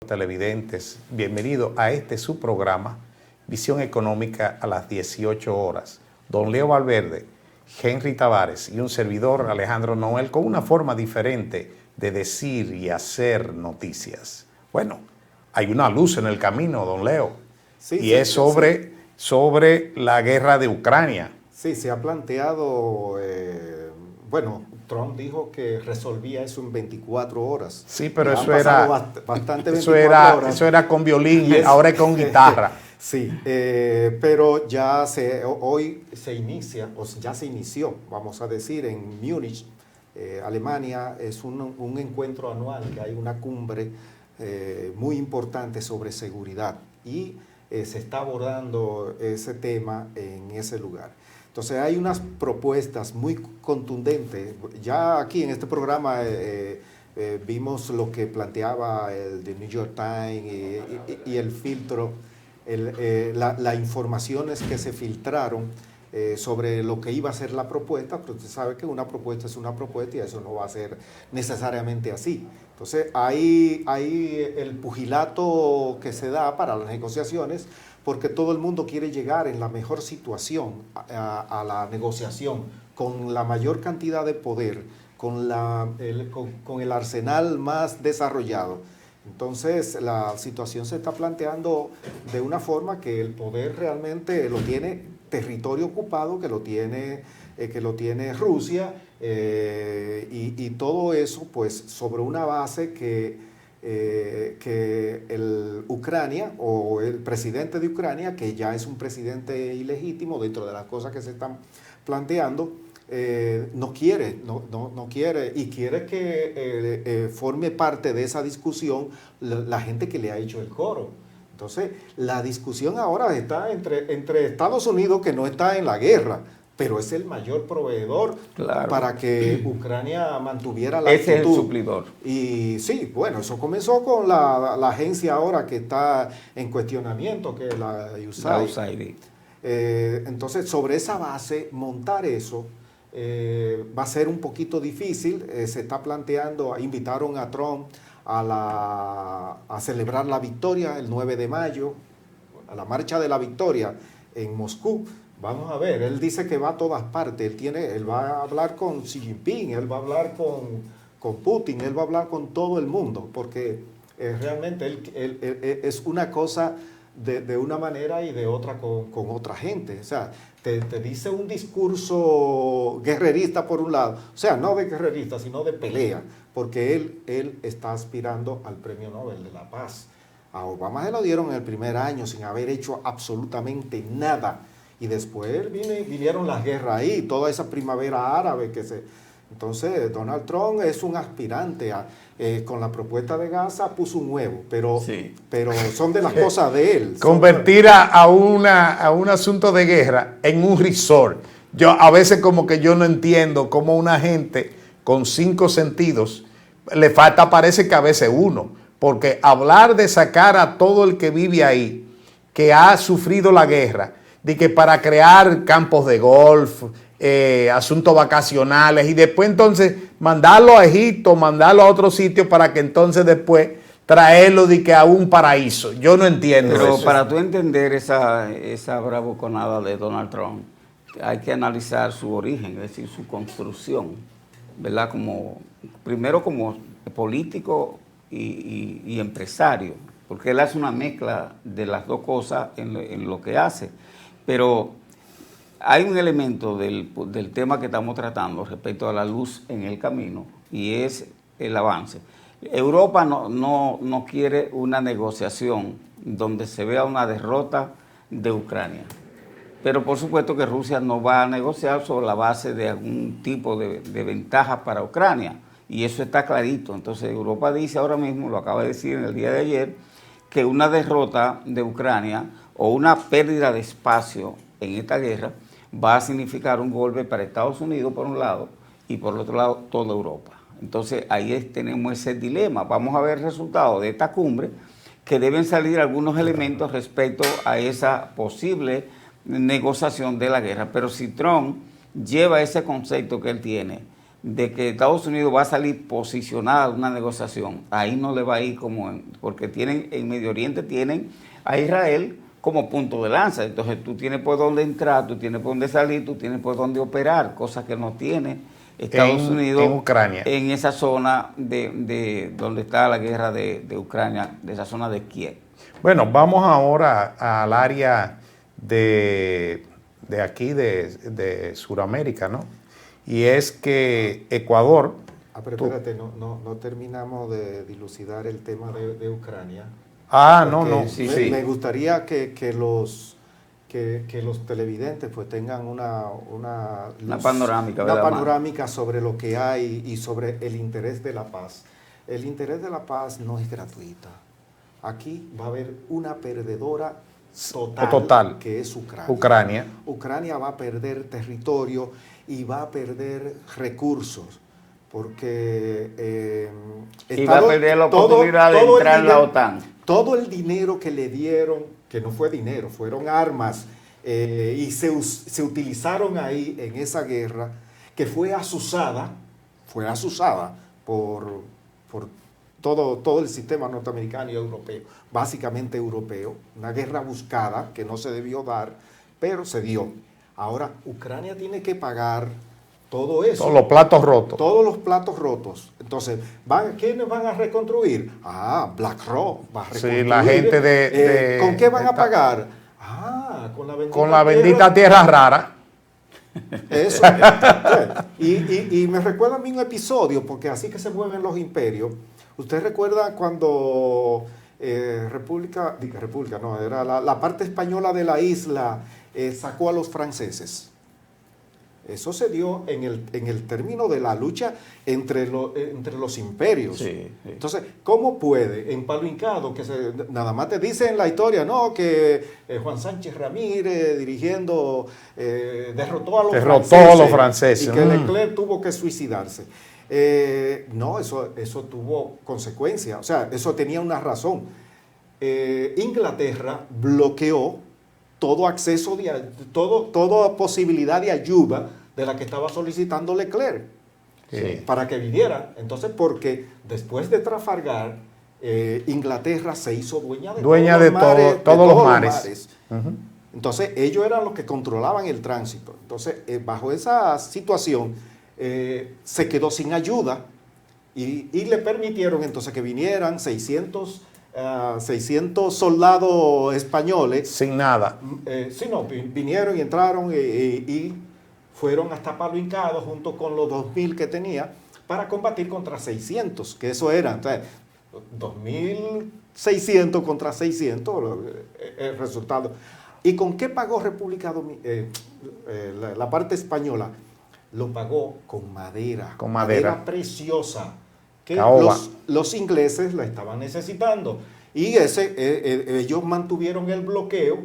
Televidentes, bienvenido a este su programa, Visión Económica a las 18 horas. Don Leo Valverde, Henry Tavares y un servidor, Alejandro Noel, con una forma diferente de decir y hacer noticias. Bueno, hay una luz en el camino, don Leo, sí, y es sobre la guerra de Ucrania. Sí, se ha planteado, Trump dijo que resolvía eso en 24 horas. Sí, pero eso era bastante 24 horas. Eso era con violín, ahora es con guitarra. Sí, pero hoy se inicia, o ya se inició, vamos a decir, en Múnich, Alemania. Es un encuentro anual, que hay una cumbre muy importante sobre seguridad, y se está abordando ese tema en ese lugar. Entonces hay unas propuestas muy contundentes. Ya aquí en este programa vimos lo que planteaba el The New York Times y el filtro, las informaciones que se filtraron sobre lo que iba a ser la propuesta, pero usted sabe que una propuesta es una propuesta y eso no va a ser necesariamente así. Entonces hay el pugilato que se da para las negociaciones, porque todo el mundo quiere llegar en la mejor situación a la negociación, con la mayor cantidad de poder, con el arsenal más desarrollado. Entonces la situación se está planteando de una forma que el poder realmente lo tiene territorio ocupado, que lo tiene Rusia, y todo eso pues sobre una base que Ucrania, o el presidente de Ucrania, que ya es un presidente ilegítimo dentro de las cosas que se están planteando, no quiere, y quiere que forme parte de esa discusión la gente que le ha hecho el coro. Entonces, la discusión ahora está entre Estados Unidos, que no está en la guerra, pero es el mayor proveedor, claro, para que Ucrania mantuviera la actitud. Ese es el suplidor. Y sí, bueno, eso comenzó con la agencia ahora que está en cuestionamiento, que es la USAID. Entonces, sobre esa base, montar eso va a ser un poquito difícil. Se está planteando, invitaron a Trump a celebrar la victoria el 9 de mayo, a la marcha de la victoria en Moscú. Vamos a ver, él dice que va a todas partes, él va a hablar con Xi Jinping, él va a hablar con Putin, él va a hablar con todo el mundo, porque realmente él es una cosa de una manera y de otra con otra gente. O sea, te dice un discurso guerrerista por un lado, o sea, no de guerrerista, sino de pelea, porque él está aspirando al Premio Nobel de la Paz. A Obama se lo dieron en el primer año sin haber hecho absolutamente nada. Y después vinieron las guerras ahí, toda esa primavera árabe Entonces, Donald Trump es un aspirante. Con la propuesta de Gaza puso un huevo, pero son de las cosas de él. Convertir a un asunto de guerra en un resort. Yo a veces como que yo no entiendo cómo una gente con 5 sentidos le falta, parece que a veces uno. Porque hablar de sacar a todo el que vive ahí, que ha sufrido la guerra, de que para crear campos de golf, asuntos vacacionales, y después entonces mandarlo a Egipto, mandarlo a otro sitio para que entonces después traerlo de que a un paraíso. Yo no entiendo eso. Pero para tú entender esa bravuconada de Donald Trump, hay que analizar su origen, es decir, su construcción, ¿verdad? Primero como político y empresario, porque él hace una mezcla de las dos cosas en lo que hace. Pero hay un elemento del tema que estamos tratando respecto a la luz en el camino, y es el avance. Europa no quiere una negociación donde se vea una derrota de Ucrania. Pero por supuesto que Rusia no va a negociar sobre la base de algún tipo de ventaja para Ucrania. Y eso está clarito. Entonces Europa dice ahora mismo, lo acaba de decir en el día de ayer, que una derrota de Ucrania o una pérdida de espacio en esta guerra va a significar un golpe para Estados Unidos por un lado y por el otro lado toda Europa. Entonces ahí tenemos ese dilema. Vamos a ver el resultado de esta cumbre, que deben salir algunos elementos respecto a esa posible negociación de la guerra. Pero si Trump lleva ese concepto que él tiene de que Estados Unidos va a salir posicionada en una negociación, ahí no le va a ir porque tienen en Medio Oriente tienen a Israel como punto de lanza. Entonces tú tienes por dónde entrar, tú tienes por dónde salir, tú tienes por dónde operar, cosas que no tiene Estados Unidos en Ucrania, en esa zona de donde está la guerra de Ucrania, de esa zona de Kiev. Bueno, vamos ahora al área de aquí, de Sudamérica, ¿no? Y es que Ecuador... Pero espérate, no terminamos de dilucidar el tema de Ucrania. No. Sí, Me gustaría que los televidentes pues tengan una panorámica, una ¿verdad? panorámica sobre lo que hay y sobre el interés de la paz. El interés de la paz no es gratuita. Aquí va a haber una perdedora total, que es Ucrania. Ucrania va a perder territorio y va a perder recursos, porque y va a perder la oportunidad de entrar en la OTAN. Todo el dinero que le dieron, que no fue dinero, fueron armas, y se utilizaron ahí en esa guerra, que fue azuzada por todo el sistema norteamericano y europeo, básicamente europeo, una guerra buscada que no se debió dar, pero se dio. Ahora, Ucrania tiene que pagar todo eso. Todos los platos rotos. Todos los platos rotos. Entonces, ¿quiénes van a reconstruir? BlackRock va a reconstruir. Sí, la gente ¿Con qué van a pagar? Con la bendita tierra rara. Eso. Y me recuerda a mí un episodio, porque así que se mueven los imperios. ¿Usted recuerda cuando era la parte española de la isla sacó a los franceses? Eso se dio en el término de la lucha entre los imperios. Sí. Entonces, ¿cómo puede en Palo Hincado, que nada más te dice en la historia, no, que Juan Sánchez Ramírez dirigiendo derrotó a los franceses y que Leclerc tuvo que suicidarse? No, eso tuvo consecuencias, o sea, eso tenía una razón. Inglaterra bloqueó todo acceso, toda posibilidad de ayuda de la que estaba solicitando Leclerc, para que viniera. Entonces, porque después de Trafalgar, Inglaterra se hizo dueña de todos los mares. Uh-huh. Entonces, ellos eran los que controlaban el tránsito. Entonces, bajo esa situación, se quedó sin ayuda y le permitieron entonces que vinieran 600 soldados españoles. Sin nada. Vinieron y entraron y fueron hasta Palo Hincado junto con los 2.000 que tenía para combatir contra 600, que eso era. Entonces, 2.600 contra 600, el resultado. ¿Y con qué pagó República Dominicana? La parte española lo pagó con madera. Con madera preciosa, que los ingleses la estaban necesitando. Y ellos mantuvieron el bloqueo,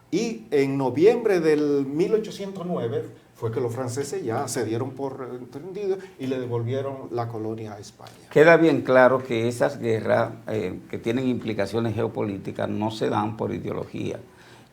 y en noviembre del 1809 fue que los franceses ya se dieron por entendido y le devolvieron la colonia a España. Queda bien claro que esas guerras que tienen implicaciones geopolíticas no se dan por ideología,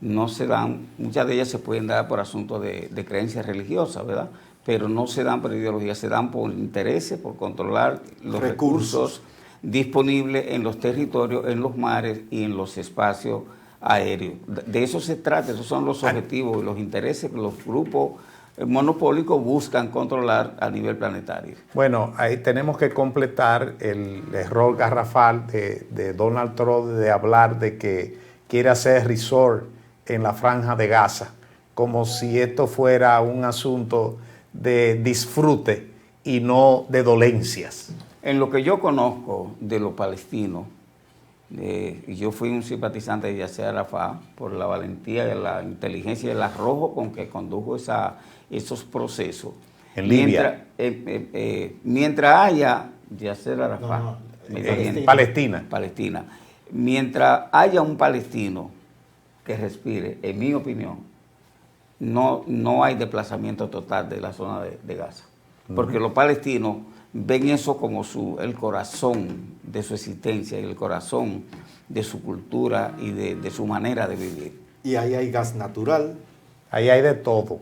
no se dan, muchas de ellas se pueden dar por asuntos de creencias religiosas, ¿verdad? Pero no se dan por ideología, se dan por intereses, por controlar los recursos disponibles en los territorios, en los mares y en los espacios aéreos. De eso se trata, esos son los objetivos y los intereses que los grupos monopólicos buscan controlar a nivel planetario. Bueno, ahí tenemos que completar el error garrafal de Donald Trump de hablar de que quiere hacer resort en la Franja de Gaza, como si esto fuera un asunto de disfrute y no de dolencias. En lo que yo conozco de los palestinos, y yo fui un simpatizante de Yasser Arafat por la valentía, la inteligencia y el arrojo con que condujo esos procesos. En Libia. Mientras haya Yasser Arafat, Palestina. Mientras haya un palestino que respire, en mi opinión, no hay desplazamiento total de la zona de Gaza. Porque los palestinos ven eso como el corazón de su existencia y el corazón de su cultura y de su manera de vivir. Y ahí hay gas natural. Ahí hay de todo.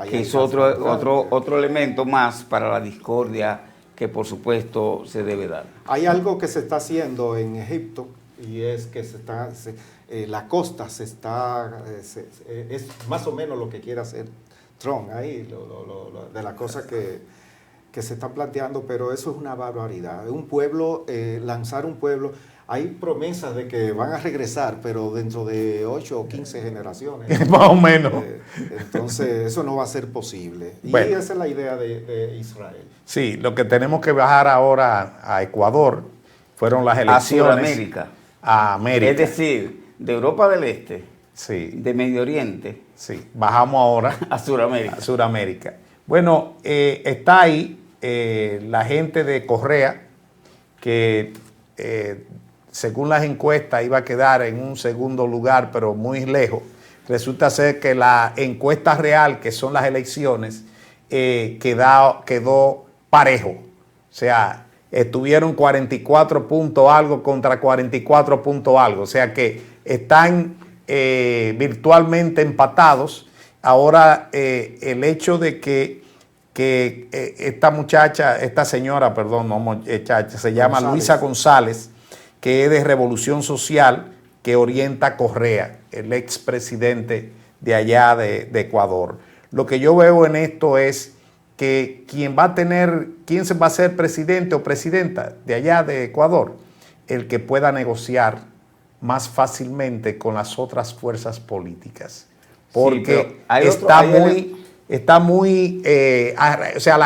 que es otro elemento más para la discordia que por supuesto se debe dar. Hay algo que se está haciendo en Egipto y es que la costa es más o menos lo que quiere hacer Trump ahí, de la cosa que se están planteando, pero eso es una barbaridad. Un pueblo, lanzar un pueblo, hay promesas de que van a regresar, pero dentro de 8 o 15 generaciones. Más o menos. Entonces, eso no va a ser posible. Y bueno, esa es la idea de Israel. Sí, lo que tenemos que bajar ahora a Ecuador fueron las elecciones. A Sudamérica. A América. Es decir, de Europa del Este, sí, de Medio Oriente. Sí, bajamos ahora a Sudamérica. A Sudamérica. Bueno, está ahí la gente de Correa, que según las encuestas iba a quedar en un segundo lugar, pero muy lejos. Resulta ser que la encuesta real, que son las elecciones, quedó parejo. O sea, estuvieron 44 puntos algo contra 44 puntos algo. O sea que están virtualmente empatados. Ahora, el hecho de que esta señora, se llama González. Luisa González, que es de Revolución Social, que orienta a Correa, el expresidente de allá de Ecuador. Lo que yo veo en esto es que quién se va a ser presidente o presidenta de allá de Ecuador, el que pueda negociar más fácilmente con las otras fuerzas políticas. Porque la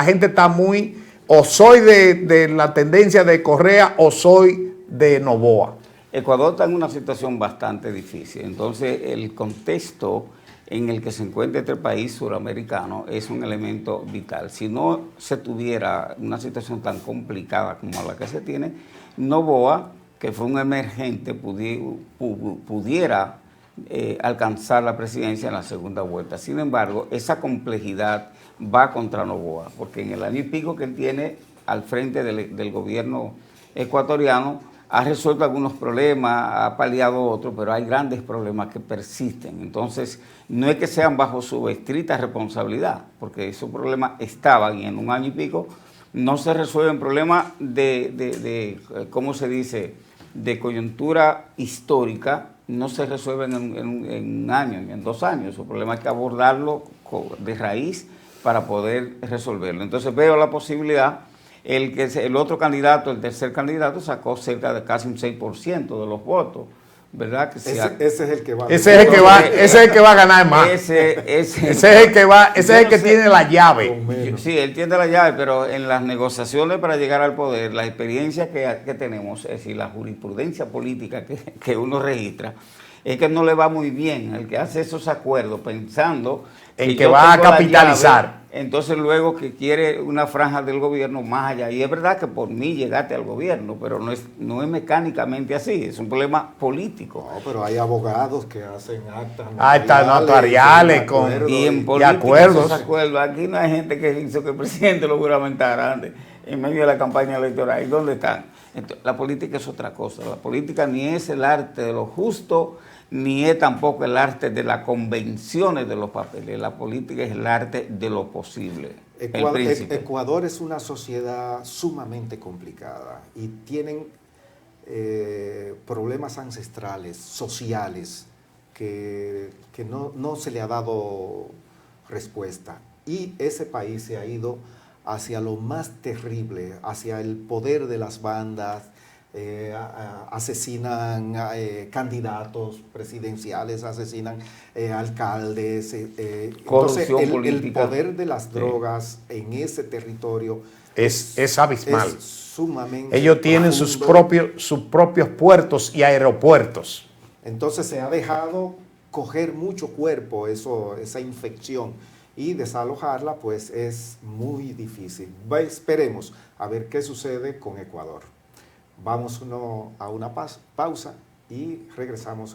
gente está muy, o soy de la tendencia de Correa o soy de Noboa. Ecuador está en una situación bastante difícil, entonces el contexto en el que se encuentra este país suramericano es un elemento vital. Si no se tuviera una situación tan complicada como la que se tiene, Noboa, que fue un emergente, pudiera alcanzar la presidencia en la segunda vuelta. Sin embargo, esa complejidad va contra Noboa, porque en el año y pico que él tiene al frente del gobierno ecuatoriano, ha resuelto algunos problemas, ha paliado otros, pero hay grandes problemas que persisten. Entonces, no es que sean bajo su estricta responsabilidad, porque esos problemas estaban y en un año y pico no se resuelven problemas ¿cómo se dice?, de coyuntura histórica, no se resuelven en un año, ni en 2 años. Esos problemas hay que abordarlo de raíz para poder resolverlo. Entonces, veo la posibilidad. El otro candidato, el tercer candidato, sacó cerca de casi un 6% de los votos, ¿verdad? Que ese es el que va. Ese es el que va a ganar más. Ese es el que tiene la llave. Sí, él tiene la llave, pero en las negociaciones para llegar al poder, la experiencia que tenemos, es decir, la jurisprudencia política que uno registra, es que no le va muy bien el que hace esos acuerdos pensando en que va a capitalizar. Llave, entonces luego que quiere una franja del gobierno más allá. Y es verdad que por mí llegaste al gobierno, pero no es mecánicamente así, es un problema político. No, pero hay abogados que hacen actas notariales y en política acuerdos. Aquí no hay gente que hizo que el presidente lo juramentara antes, en medio de la campaña electoral. ¿Y dónde están? Entonces, la política es otra cosa. La política ni es el arte de lo justo, ni es tampoco el arte de las convenciones de los papeles. La política es el arte de lo posible. Ecuador es una sociedad sumamente complicada y tienen problemas ancestrales, sociales, que no se le ha dado respuesta. Y ese país se ha ido hacia lo más terrible, hacia el poder de las bandas. Asesinan candidatos presidenciales, asesinan alcaldes. Entonces, el poder de las drogas en ese territorio es abismal. Es sumamente Ellos tienen sus propios puertos y aeropuertos. Entonces se ha dejado coger mucho cuerpo esa infección, y desalojarla pues es muy difícil. Esperemos a ver qué sucede con Ecuador. Vamos a una pausa y regresamos en